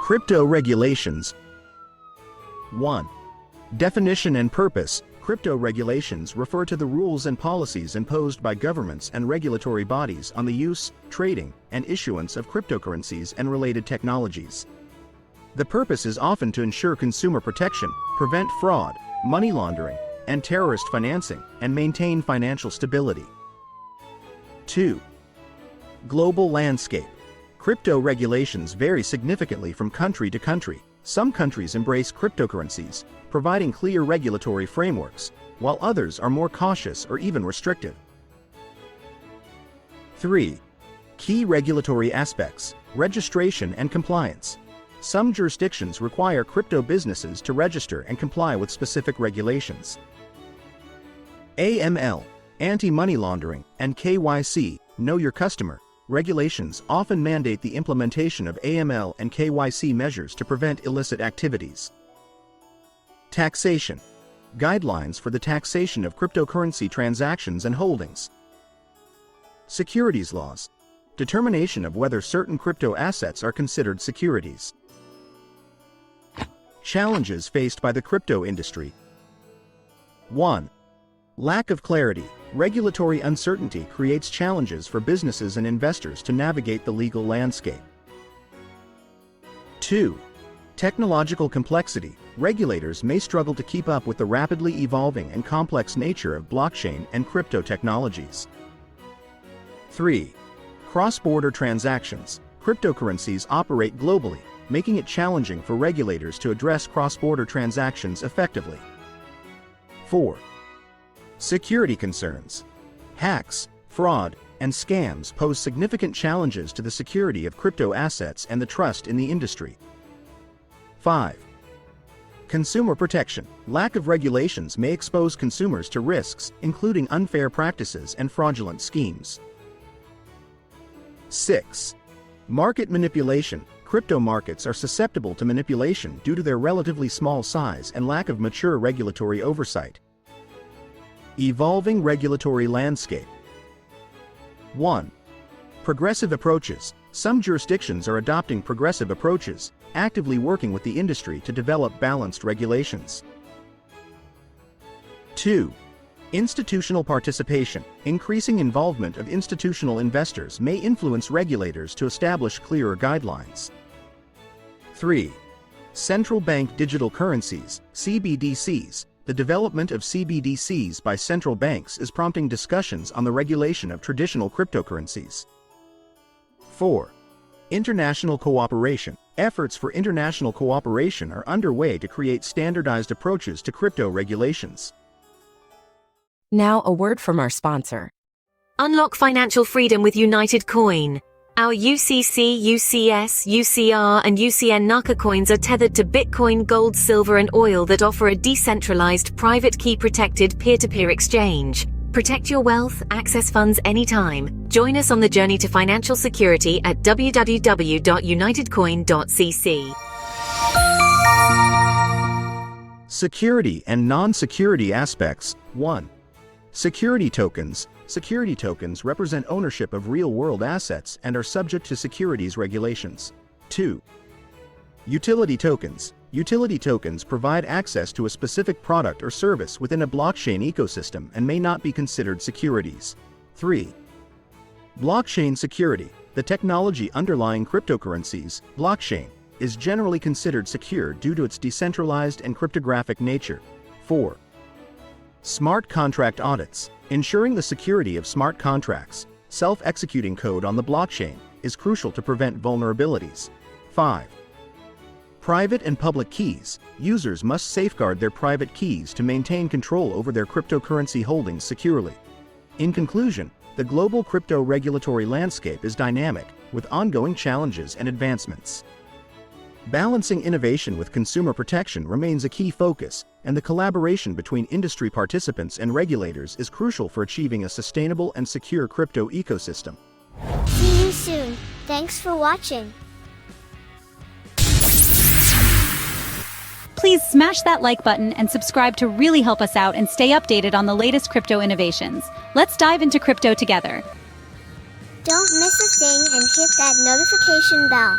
Crypto regulations. 1. Definition and purpose. Crypto regulations refer to the rules and policies imposed by governments and regulatory bodies on the use, trading, and issuance of cryptocurrencies and related technologies. The purpose is often to ensure consumer protection, prevent fraud, money laundering, and terrorist financing, and maintain financial stability. 2. Global landscape. Crypto regulations vary significantly from country to country. Some countries embrace cryptocurrencies, providing clear regulatory frameworks, while others are more cautious or even restrictive. 3. Key regulatory aspects, registration and compliance. Some jurisdictions require crypto businesses to register and comply with specific regulations. AML, anti-money laundering, and KYC, know your customer, regulations often mandate the implementation of AML and KYC measures to prevent illicit activities. Taxation. Guidelines for the taxation of cryptocurrency transactions and holdings. Securities laws. Determination of whether certain crypto assets are considered securities. Challenges faced by the crypto industry. 1. Lack of clarity. Regulatory uncertainty creates challenges for businesses and investors to navigate the legal landscape. 2. Technological complexity. Regulators may struggle to keep up with the rapidly evolving and complex nature of blockchain and crypto technologies. 3. Cross-border transactions. Cryptocurrencies operate globally, making it challenging for regulators to address cross-border transactions effectively. 4. Security concerns. Hacks, fraud, and scams pose significant challenges to the security of crypto assets and the trust in the industry. 5. Consumer protection. Lack of regulations may expose consumers to risks, including unfair practices and fraudulent schemes. 6. Market manipulation. Crypto markets are susceptible to manipulation due to their relatively small size and lack of mature regulatory oversight. Evolving regulatory landscape. 1. Progressive approaches. Some jurisdictions are adopting progressive approaches, actively working with the industry to develop balanced regulations. 2. Institutional participation. Increasing involvement of institutional investors may influence regulators to establish clearer guidelines. 3. Central bank digital currencies, CBDCs. The development of CBDCs by central banks is prompting discussions on the regulation of traditional cryptocurrencies. 4. International cooperation. Efforts for international cooperation are underway to create standardized approaches to crypto regulations. Now a word from our sponsor. Unlock financial freedom with United Coin. Our UCC, UCS, UCR, and UCN NACA coins are tethered to Bitcoin, gold, silver, and oil that offer a decentralized, private key-protected peer-to-peer exchange. Protect your wealth, access funds anytime. Join us on the journey to financial security at www.unitedcoin.cc. Security and non-security aspects. 1. Security tokens. Security tokens represent ownership of real-world assets and are subject to securities regulations. 2. Utility tokens. Utility tokens provide access to a specific product or service within a blockchain ecosystem and may not be considered securities. 3. Blockchain security. The technology underlying cryptocurrencies, blockchain, is generally considered secure due to its decentralized and cryptographic nature. 4. Smart contract audits. Ensuring the security of smart contracts, self-executing code on the blockchain, is crucial to prevent vulnerabilities. 5. Private and public keys. Users must safeguard their private keys to maintain control over their cryptocurrency holdings securely. In conclusion, the global crypto regulatory landscape is dynamic, with ongoing challenges and advancements. Balancing innovation with consumer protection remains a key focus, and the collaboration between industry participants and regulators is crucial for achieving a sustainable and secure crypto ecosystem. See you soon. Thanks for watching. Please smash that like button and subscribe to really help us out and stay updated on the latest crypto innovations. Let's dive into crypto together. Don't miss a thing and hit that notification bell.